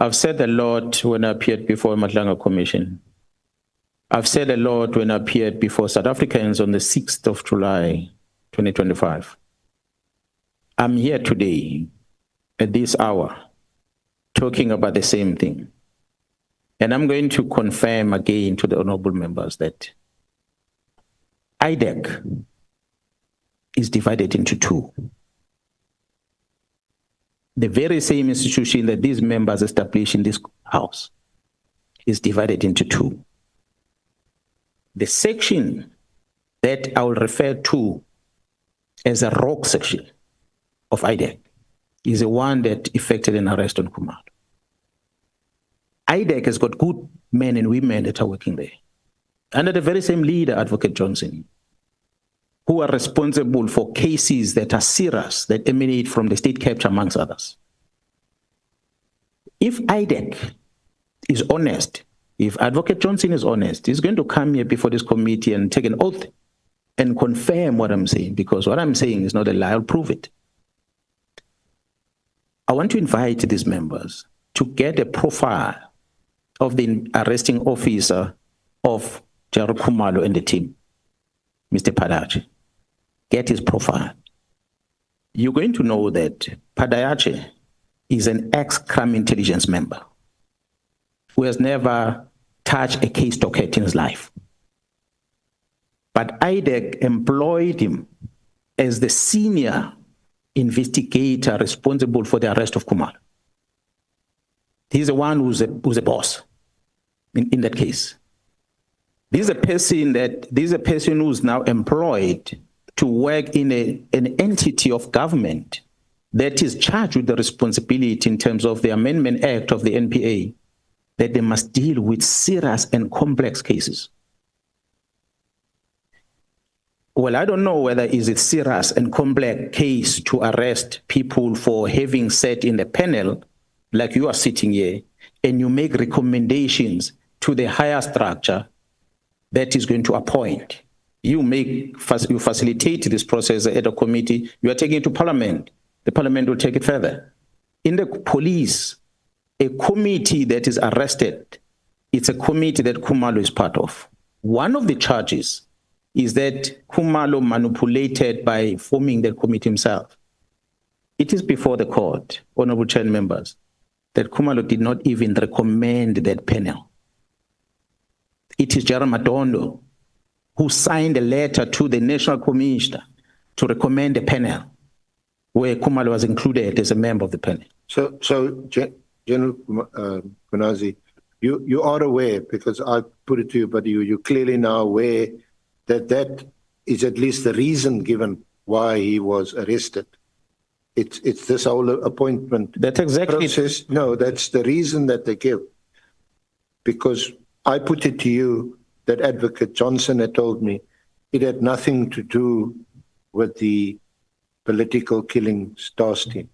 I've said a lot when I appeared before Madlanga Commission. I've said a lot when I appeared before South Africans on the 6th of July, 2025. I'm here today, at this hour, talking about the same thing. And I'm going to confirm again to the honorable members that IDEC is divided into two. The very same institution that these members established in this house is divided into two. The section that I will refer to as a rogue section of IDEC is the one that effected an arrest on Khumalo. IDEC has got good men and women that are working there, under the very same leader, Advocate Johnson, who are responsible for cases that are serious, that emanate from the state capture, amongst others. If IDEC is honest, if Advocate Johnson is honest, he's going to come here before this committee and take an oath and confirm what I'm saying, because what I'm saying is not a lie. I'll prove it. I want to invite these members to get a profile of the arresting officer of General Khumalo and the team, Mr. Padayache. Get his profile. You're going to know that Padayache is an ex-crime intelligence member who has never touched a case docket in his life. But IDEC employed him as the senior investigator responsible for the arrest of Khumalo. He's the one who's a boss in that case. This is a person who's now employed to work in an entity of government that is charged with the responsibility in terms of the Amendment Act of the NPA, that they must deal with serious and complex cases. Well, I don't know whether is it serious and complex case to arrest people for having sat in the panel, like you are sitting here, and you make recommendations to the higher structure that is going to appoint. You facilitate this process at a committee, you are taking it to Parliament. The Parliament will take it further. In the police, a committee that is arrested, it's a committee that Khumalo is part of. One of the charges is that Khumalo manipulated by forming the committee himself. It is before the court, honorable chair members, that Khumalo did not even recommend that panel. It is Gerald Madondo who signed a letter to the National Commissioner to recommend a panel where Khumalo was included as a member of the panel. So General MKHWANAZI, you are aware, because I put it to you, but you're clearly now aware that is at least the reason given why he was arrested. It's this whole appointment that's exactly process. No, that's the reason that they give. Because I put it to you that Advocate Johnson had told me it had nothing to do with the political killing task team.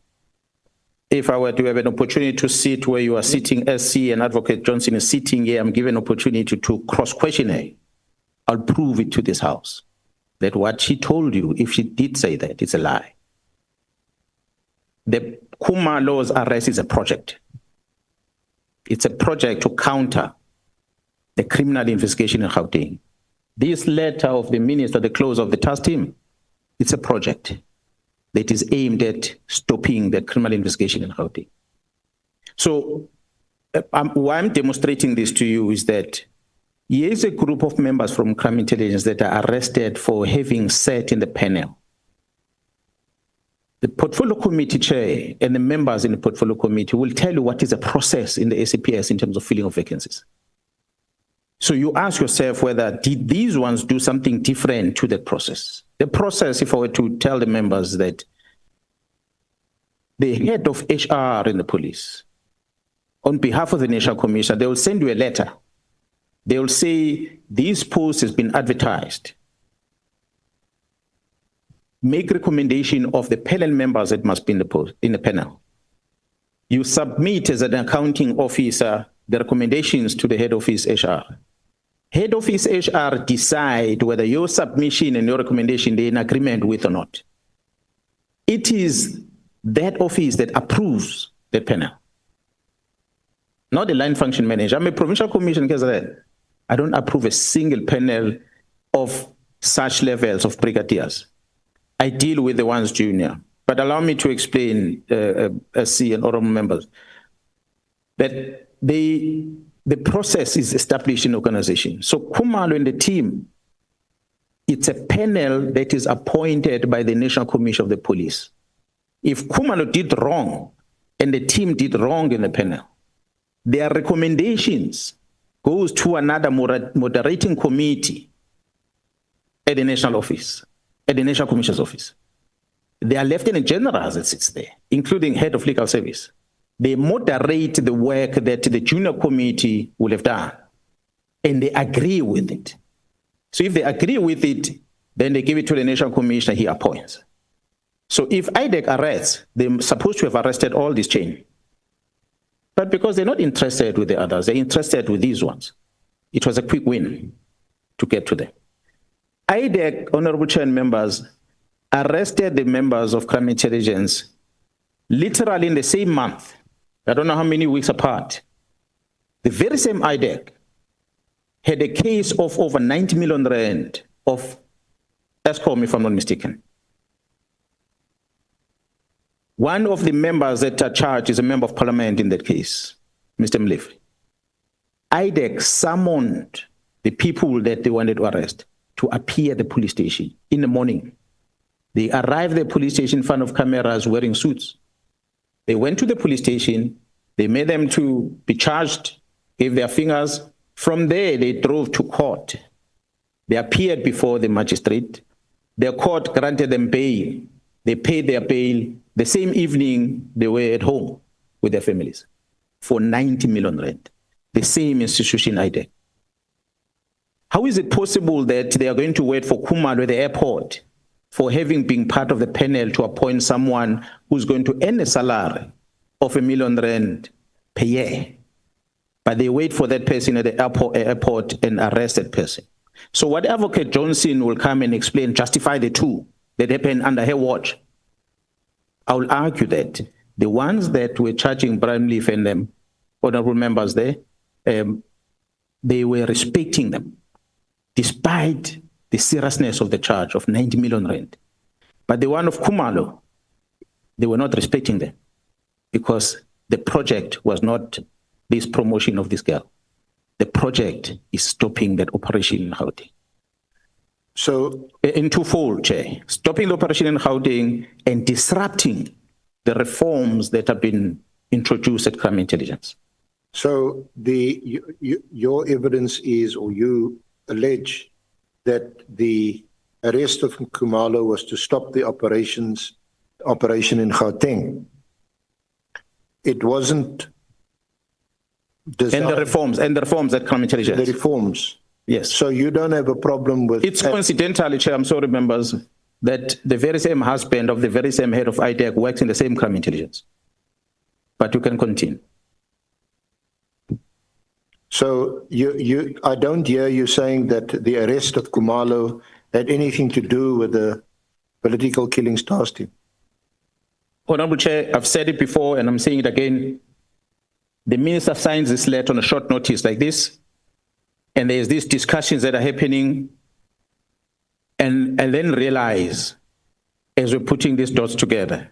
If I were to have an opportunity to sit where you are sitting, SC, and Advocate Johnson is sitting here, I'm given an opportunity to cross-question her. I'll prove it to this house that what she told you, if she did say that, it's a lie. The Khumalo's arrest is a project. It's a project to counter the criminal investigation in Gauteng. This letter of the minister, the close of the task team, it's a project that is aimed at stopping the criminal investigation in Gauteng. So why I'm demonstrating this to you is that here is a group of members from crime intelligence that are arrested for having sat in the panel. The portfolio committee chair and the members in the portfolio committee will tell you what is the process in the SAPS in terms of filling of vacancies. So you ask yourself whether did these ones do something different to the process. The process, if I were to tell the members that the head of HR in the police, on behalf of the National Commission, they will send you a letter. They will say, this post has been advertised. Make recommendation of the panel members that must be in the panel. You submit as an accounting officer the recommendations to the head office HR. Head office HR decide whether your submission and your recommendation they're in agreement with or not. It is that office that approves the panel. not the line function manager. I'm a provincial commissioner, KZN. I don't approve a single panel of such levels of brigadiers. I deal with the ones junior. But allow me to explain, SC and honorable members, that the process is established in organization. So Khumalo and the team, it's a panel that is appointed by the National Commission of the Police. If Khumalo did wrong and the team did wrong in the panel, their recommendations goes to another moderating committee at the national office, at the National Commission's office. There are lieutenant generals that sits there, including head of legal service. They moderate the work that the junior committee will have done, and they agree with it. So if they agree with it, then they give it to the national commissioner, he appoints. So if IDEC arrests, they're supposed to have arrested all this chain. But because they're not interested with the others, they're interested with these ones. It was a quick win to get to them. IDEC, honorable chair and members, arrested the members of crime intelligence literally in the same month. I don't know how many weeks apart. The very same IDEC had a case of over 90 million rand of ESCOM, if I'm not mistaken. One of the members that are charged is a member of parliament in that case, Mr. Mlev. IDEC summoned the people that they wanted to arrest to appear at the police station in the morning. They arrived at the police station in front of cameras wearing suits. They went to the police station. They made them to be charged, gave their fingers. From there, they drove to court. They appeared before the magistrate. Their court granted them bail. They paid their bail. The same evening, they were at home with their families for 90 million rand. The same institution IDEC. How is it possible that they are going to wait for Khumalo at the airport for having been part of the panel to appoint someone who's going to earn a salary of R1 million per year? But they wait for that person at the airport and arrest that person. So what Advocate Johnson will come and explain, justify the two that happened under her watch. I will argue that the ones that were charging Brian Leaf and them, honorable members there, they were respecting them, despite the seriousness of the charge of 90 million rand. But the one of Khumalo, they were not respecting them because the project was not this promotion of this girl. The project is stopping that operation in Gauteng. So, in twofold, Chair, stopping the operation in Gauteng and disrupting the reforms that have been introduced at crime intelligence. So, your evidence is, or you allege, that the arrest of Khumalo was to stop the operation in Gauteng. It wasn't designed. And the reforms at crime intelligence. The reforms. Yes. So you don't have a problem with... It's coincidental, Chair, I'm sorry, members, that the very same husband of the very same head of IDEC works in the same crime intelligence. But you can continue. So I don't hear you saying that the arrest of Khumalo had anything to do with the political killings task team. Honorable Chair, I've said it before and I'm saying it again. The minister signs this letter on a short notice like this, and there's these discussions that are happening, and then realize, as we're putting these dots together,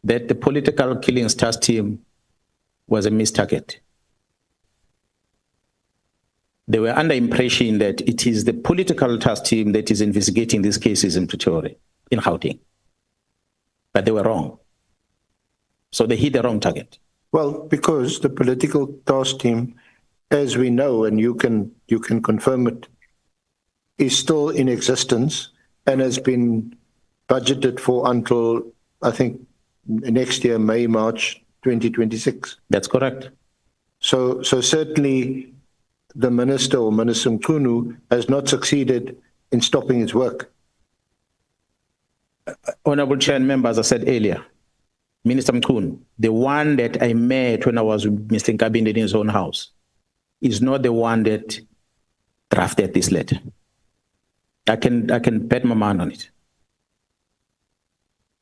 that the political killings task team was a missed target. They were under impression that it is the political task team that is investigating these cases in Pretoria, in Gauteng. But they were wrong. So they hit the wrong target. Well, because the political task team, as we know, and you can confirm it, is still in existence and has been budgeted for until, I think, next year, May, March 2026. That's correct. So certainly the minister or Minister Mchunu has not succeeded in stopping his work. Honorable Chair and members, I said earlier, Minister Mchunu, the one that I met when I was with Mr. Nkabinde in his own house, is not the one that drafted this letter. I can bet my man on it.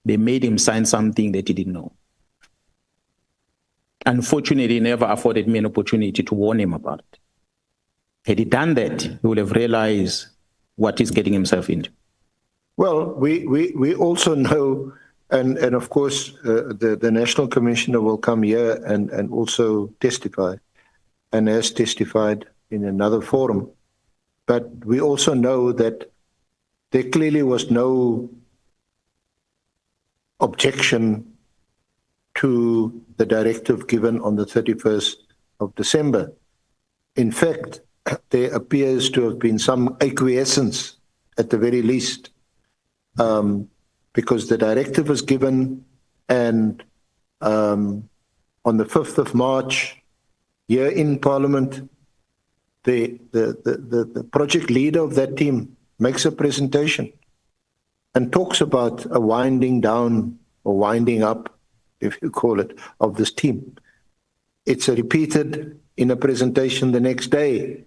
They made him sign something that he didn't know. Unfortunately, he never afforded me an opportunity to warn him about it. Had he done that, he would have realized what he's getting himself into. Well, we also know, and of course, the National Commissioner will come here and also testify, and has testified in another forum. But we also know that there clearly was no objection to the directive given on the 31st of December. In fact, there appears to have been some acquiescence at the very least, because the directive was given, and on the 5th of March, here in Parliament, the project leader of that team makes a presentation and talks about a winding down or winding up, if you call it, of this team. It's repeated in a presentation the next day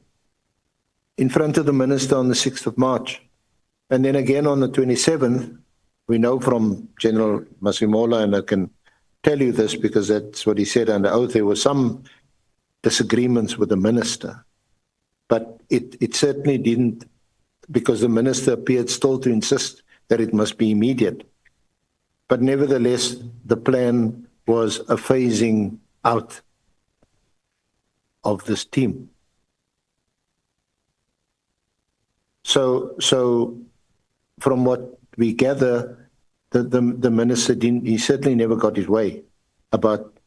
in front of the minister on the 6th of March. And then again on the 27th, we know from General Masimola, and I can tell you this because that's what he said under oath, there were some disagreements with the minister. But it certainly didn't, because the minister appeared still to insist that it must be immediate. But nevertheless, the plan was a phasing out of this team. So from what we gather, the minister he certainly never got his way about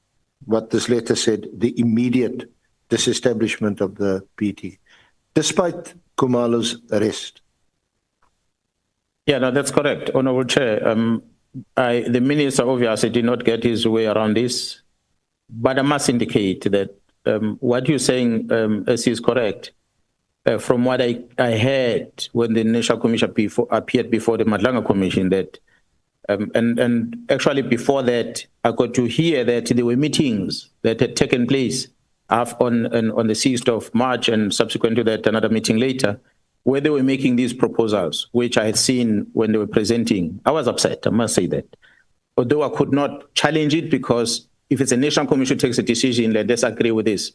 what this letter said, the immediate disestablishment of the PT, despite Khumalo's arrest. Yeah, no, that's correct, Honourable Chair. The minister obviously did not get his way around this, but I must indicate that what you're saying is correct. From what I heard when the National Commission appeared before the Madlanga Commission, that and actually before that, I got to hear that there were meetings that had taken place on the 6th of March, and subsequent to that, another meeting later, where they were making these proposals, which I had seen when they were presenting. I was upset, I must say that. Although I could not challenge it, because if it's a National Commission takes a decision, let's disagree with this.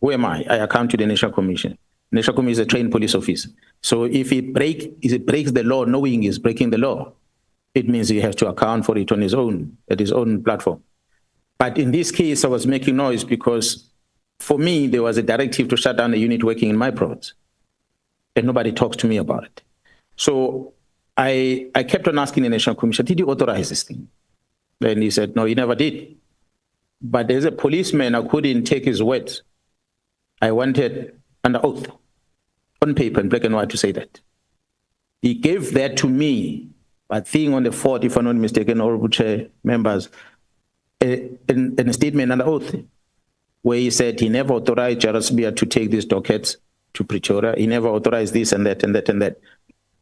Who am I? I account to the National Commission. National Commission is a trained police officer. So if it breaks the law, knowing he's breaking the law, it means he has to account for it on his own, at his own platform. But in this case, I was making noise because for me, there was a directive to shut down the unit working in my province, and nobody talks to me about it. So I kept on asking the National Commission, did you authorize this thing? And he said, no, he never did. But as a policeman, I couldn't take his words. I wanted under oath, on paper, in black and white, to say that. He gave that to me, I think on the 4th, if I'm not mistaken, Honourable Chair, members, in a statement under oath, where he said he never authorized Jarasbia to take these dockets to Pretoria. He never authorized this and that and that and that.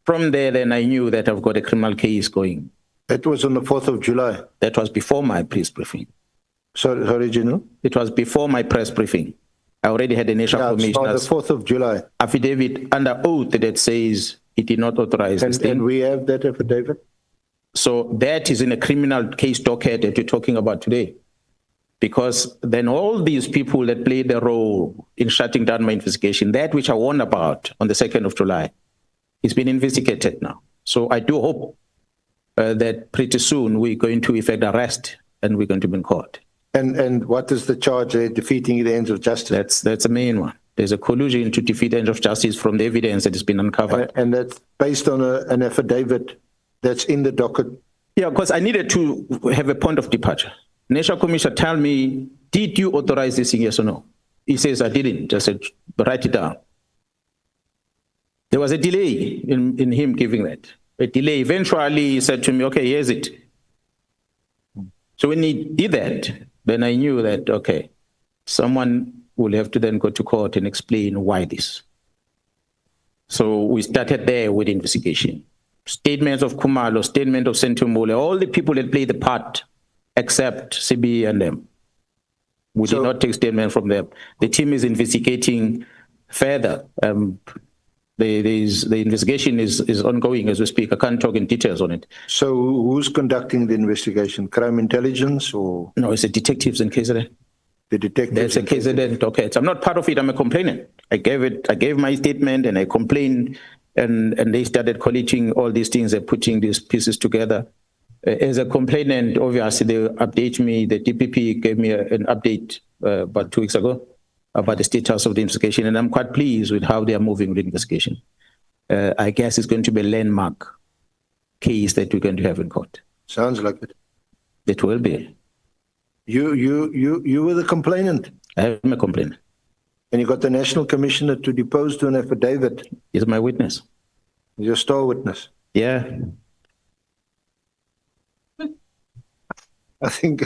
From there, then I knew that I've got a criminal case going. That was on the 4th of July. That was before my press briefing. Sorry, General? It was before my press briefing. I already had a National Commissioner's the 4th of July. affidavit under oath that says he did not authorize this thing. And we have that affidavit? So that is in a criminal case docket that you're talking about today. Because then all these people that played a role in shutting down my investigation, that which I warned about on the 2nd of July, is being investigated now. So I do hope that pretty soon we're going to effect arrest and we're going to be in court. And what is the charge? Defeating the ends of justice? That's the main one. There's a collusion to defeat the ends of justice from the evidence that has been uncovered. And that's based on an affidavit that's in the docket? Yeah, because I needed to have a point of departure. National Commissioner, tell me, did you authorize this thing, yes or no? He says, I didn't. I said, write it down. There was a delay in him giving that. A delay. Eventually, he said to me, okay, here's it. So when he did that, then I knew that, okay, someone will have to then go to court and explain why this. So we started there with the investigation. Statements of Khumalo, statement of Sentumule, all the people that played the part except CB and them. We did not take statement from them. The team is investigating further. The investigation is ongoing as we speak. I can't talk in details on it. So who's conducting the investigation? Crime intelligence or? No, it's the detectives in KZN. the detectives. That's a case that, okay, so I'm not part of it, I'm a complainant. I gave my statement and I complained, and they started collating all these things and putting these pieces together. As a complainant, obviously they update me. The DPP gave me an update about 2 weeks ago about the status of the investigation, and I'm quite pleased with how they are moving with the investigation. I guess it's going to be a landmark case that we're going to have in court. Sounds like it. It will be. You were the complainant. I am a complainant. And you got the National Commissioner to depose to an affidavit. He's my witness. He's your star witness. Yeah. I think